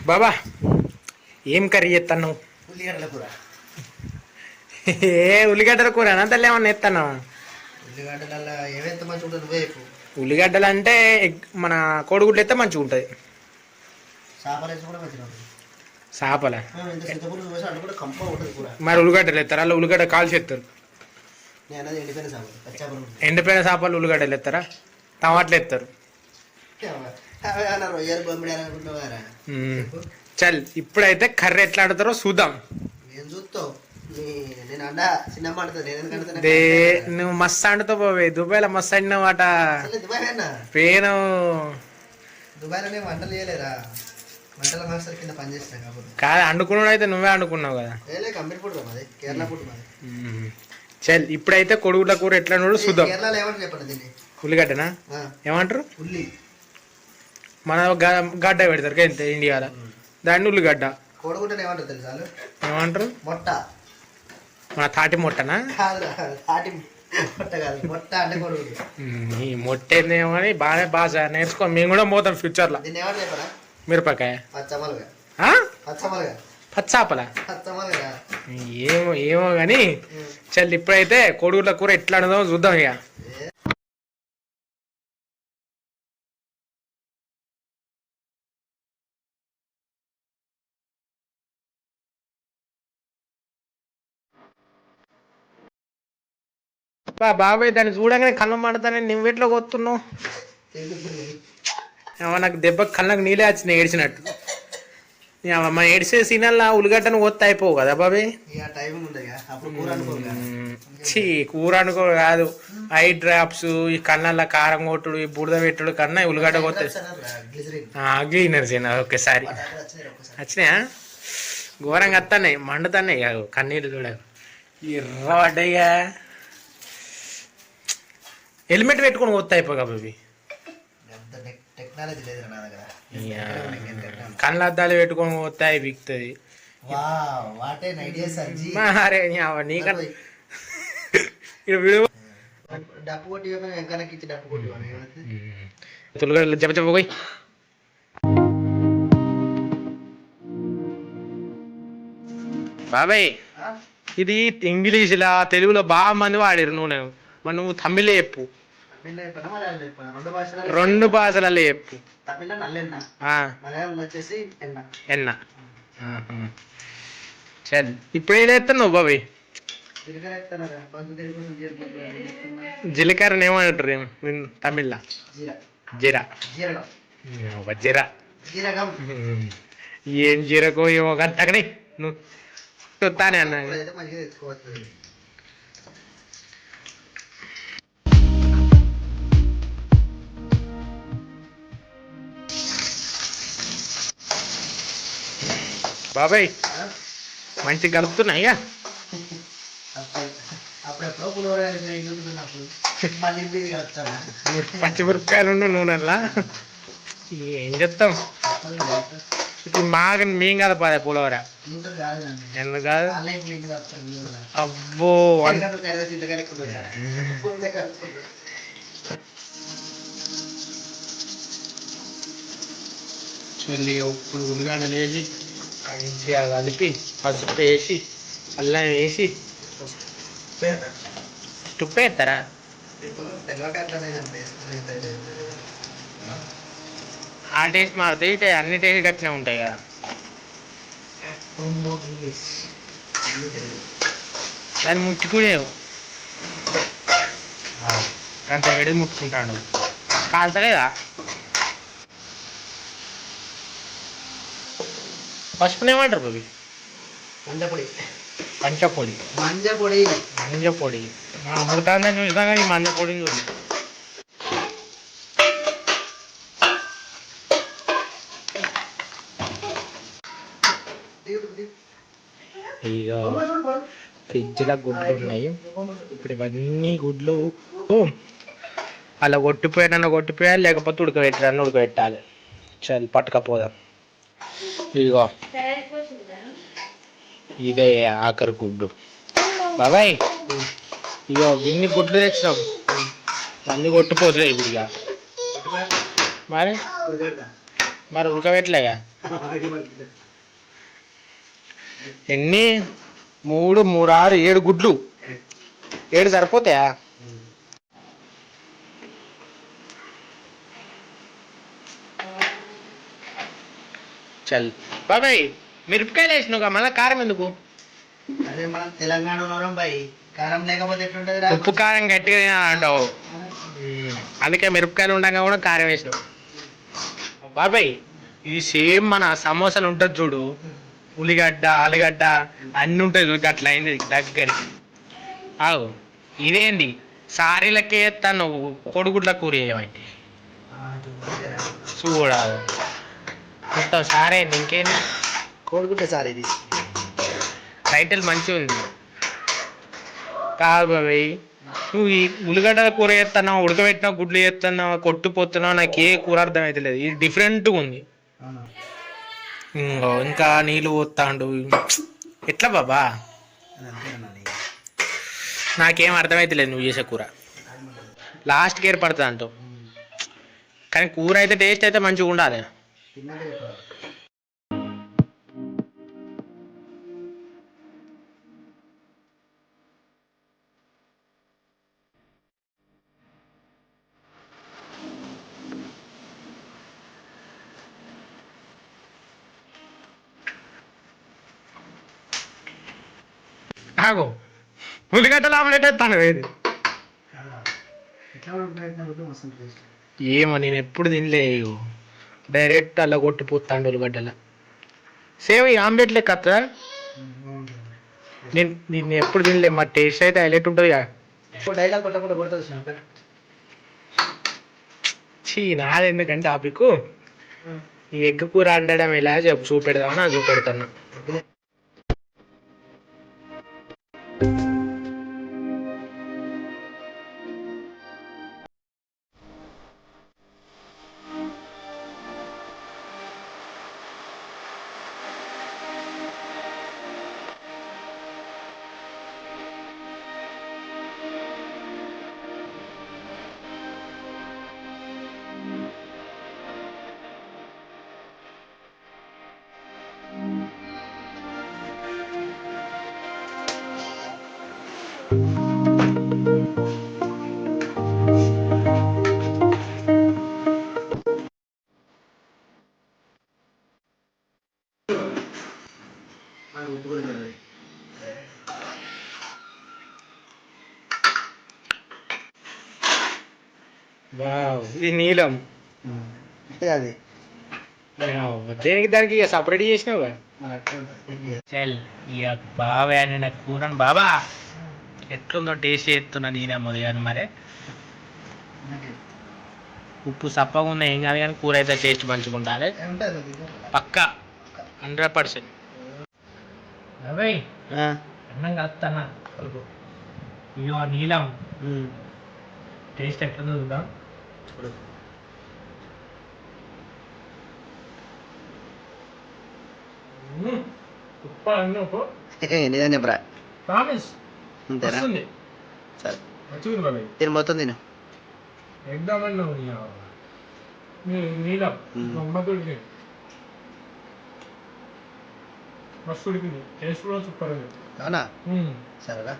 బాబా ఏం కర్రీ చేస్తాను? ఉల్లిగడ్డల కూర. ఉల్లిగడ్డల కూర అంతలో ఏమన్నా ఎత్తాను? ఉల్లిగడ్డల ఏవైతే మంచిగా ఉంటుంది వేపు. ఉల్లిగడ్డలు అంటే మన కోడిగుడ్లు ఎత్తే మంచిగా ఉంటుంది. చేపలు వేసి కూడా మంచిగా ఉంటుంది. చేపల ఇంత చింతపులుసు వేసి అటు కూడా కంప ఉంటుంది కూర. మరి ఉల్లిగడ్డలు ఎత్తారు? అలా ఉల్లిగడ్డ కాల్చి ఎత్తారు. నేను అనేది ఎండిపోయిన చేపలు, పచ్చి చేపలు. ఎండిపోయిన చేపలు ఉల్లిగడ్డలు ఎత్తారా? టమాటాలు ఎత్తారు. రొయ్యలు బొమ్మిడి అనుకుంటున్నారా? చల్ ఇప్పుడైతే కర్రీ ఎట్లా ఆడతారో చూద్దాం. నేను చూస్తావు, నేను అండ చిన్నమ్మ ఆడుతుంది. నువ్వు మస్తు అండుతావు పోవే. దుబాయ్లో మస్తు అండినావు అట. పేను దుబాయ్లోనే వంటలు చేయలేరా? వంటల మాస్టర్ కింద పనిచేస్తా కాబట్టి. కాదు, అండుకున్నాడు అయితే నువ్వే అండుకున్నావు కదా. కంపెనీ ఫుడ్ మాది, కేరళ ఫుడ్ మాది. చల్ ఇప్పుడైతే కొడుగుల కూర ఎట్లా చూద్దాం. కేరళలో ఏమంటారు చెప్పండి దీన్ని? ఉల్లిగడ్డనా ఏమంటారు? ఉల్లి. మన గడ్డ పెడతారు ఎంత ఇండియాలో, దాన్ని ఉల్లిగడ్డ. కోడిగుడ్డని ఏమంటారు తెలుసా? ఏమంటారు? మొట్ట. మన తాటి మొట్టనా? తాటి మొట్ట కాదు, మొట్ట అంటే కోడిగుడ్డు. ఈ మొట్ట ఏందేమో అని బాగానే బాగా నేర్చుకో. మేము కూడా పోతాం ఫ్యూచర్లో. దీన్ని ఏమంటారు చెప్పరా? మిరపకాయ, పచ్చమలగా. పచ్చమలగా, పచ్చాపల, పచ్చమలగా. ఏమో ఏమో కానీ చల్ ఇప్పుడైతే కోడిగుడ్ల కూర ఎట్లా ఉండదో చూద్దాం ఇక. బాబాయ్ దాన్ని చూడగానే కళ్ళం మాడతానే నువ్వెట్లో కొత్తున్నావు? ఏమో నాకు దెబ్బ కళ్ళకు నీళ్ళే వచ్చినాయి ఏడ్చినట్టు. మన ఏడిసే సీనల్లా ఉల్లిగడ్డను కొత్త అయిపోవు కదా బాబాయ్. చీ కూర అనుకో కాదు, ఐ డ్రాప్స్, ఈ కళ్ళల్లో కారం కొట్టుడు, ఈ బురద పెట్టుడు కన్నా ఉల్లిగడ్డ కొత్త గ్లీనర్స్ ఒకేసారి వచ్చినాయా? ఘోరంగా వస్తున్నాయి, మండుతున్నాయి కన్నీళ్ళు చూడ. ఎర్రబడ్డాయిగా. హెల్మెట్ పెట్టుకొని కొత్త అయిపోగా బాబీ. కళ్ళ అద్దాలు పెట్టుకొని పోతాయి బిగుతుంది. చెప్పపోయి బాబాయ్ ఇది ఇంగ్లీష్లా తెలుగులో బాగా మంది వాడారు. నువ్వు తమిళ చెప్పు, రెండు భాషలలో చెప్పు. ఎన్న చల్ ఇప్పుడు ఏదైతున్నావు బాబాయ్? జీలకర్ర ఏమంటారు తమిళ్లా? జీరా. జీరా ఏం జీరకో ఏమో కానీ నువ్వు చూస్తానే అన్నా. బాబాయ్ మంచి కలుపుతున్నాయిగా. పచ్చిమిరపకాయలు నూనెలా ఏం చెప్తాం. మాకు మేము కదా పదే పులిహోర ఎందుకు కాదు. అబ్బో చల్లి ఉప్పుడు ఉల్లిగడ్డలు వేసి మంచిగా కలిపి పసుపు వేసి అల్లం వేసి ఉప్పు వేస్తారా? ఆ టేస్ట్ మారుతాయి, అన్ని టేస్ట్ గట్టినే ఉంటాయి కదా. దాన్ని ముట్టుకునేవు అంత వేడి ముట్టుకుంటాడు. కాల్తలేదా? పసుపునేమంటారు బాబీ? మంజపొడి. పంచపొడి. మంజపొడి. మంజపొడి అమృతాన్ని చూసినా కానీ మంజపొడిని చూసి. ఇక ఫ్రిడ్జ్లో గుడ్లు ఉన్నాయి. ఇప్పుడు ఇవన్నీ గుడ్లు అలా కొట్టిపోయాలి, లేకపోతే ఉడకబెట్టాలి. చల్ పట్టుకపోదాం. ఇగో ఇదే ఆఖరి గుడ్డు బాబాయ్. ఇగో ఇన్ని గుడ్లు తెచ్చినాం, అన్ని కొట్టిపోతున్నాయి ఇప్పుడు. ఇక మరి మరి ఉడకబెట్టలేగా. ఎన్ని 3 3 6 7 గుడ్లు, 7 సరిపోతాయా? చల్ బాబాయ్, మిరపకాయలు వేసినావు మళ్ళీ కారం ఎందుకు? అదే మనం తెలంగాణలో బాయ్, కారం లేకపోతే ఎట్లుంటది? ఉప్పు కారం గట్టిగా అంటావు, అందుకే మిరపకాయలు ఉండగా కూడా కారం వేసినావు. బాబాయ్ ఇది సేమ్ మన సమోసాలు ఉంటుంది చూడు, ఉల్లిగడ్డ ఆలుగడ్డ అన్నీ ఉంటాయి చూడు, అట్లా అయింది దగ్గరికి. ఆవు ఇదేంటి సారీలకే వేస్తాను నువ్వు, కొడుగుడ్ల కూర ఏమంటే చూడాలి మొత్తం సారే. ఇంకేంటి కోడిగుడ్డ సార్ ఇది, టైటిల్ మంచిగా ఉంది. కాదు బాబాయ్, నువ్వు ఈ ఉల్లిగడ్డల కూర చేస్తున్నావు, ఉడకబెట్టినావు, గుడ్లు చేస్తున్నావు, కొట్టుపోతున్నావు, నాకు ఏ కూర అర్థం అవుతలేదు. ఇది డిఫరెంట్గా ఉంది. ఇంకా నీళ్ళు పోతాండు ఎట్లా బాబా? నాకేం అర్థమైతలేదు నువ్వు చేసే కూర, లాస్ట్కి ఏర్పడుతుంది అంటావు. కానీ కూర అయితే టేస్ట్ అయితే మంచిగా ఉండాలి. ఆగో ఉల్లిగడ్డలు ఆమ్లెట్ వేస్తాను. ఏది ఏమో నేను ఎప్పుడు తినలే, డైరెక్ట్ అలా కొట్టిపోతాండు ఉల్లిగడ్డల. సేమ్ ఈ ఆమ్లెట్ లెక్క వస్తుందా? నేను ఎప్పుడు తినలే, మా టేస్ట్ అయితే హైలైట్ ఉంటుంది కదా. డైలాగ్ కొట్టకుండా కొడుతుంది. చీ నాది ఎందుకంటే టాపిక్ ఈ ఎగ్ కూర వండడం ఎలా చెప్పు, చూపెడదామని అది చూపెడతాను. ఇది నీలం అది దేనికి దానికి ఇక సపరేట్ చేసినావు చల్. ఇక బాగా నాకు కూరను బాబా ఎట్లుందో టేస్ట్ చేస్తున్నా నేనే మొదలు. మరి ఉప్పు సప్పగా ఉన్నా ఏం కాదు, కానీ కూర అయితే టేస్ట్ మంచిగా ఉండాలి పక్కా 100%. బాబాయ్ అన్నం కలుపుతానా, ఇగో నీలం టేస్ట్ ఎట్లా చూద్దాం. నిజం చెప్పరా? ప్రామిస్ అంతేనా? సరే తిని మొత్తం తిను. మస్తు ఉడికింది, టేస్ట్ కూడా సూపర్. అవునా? సరేరా.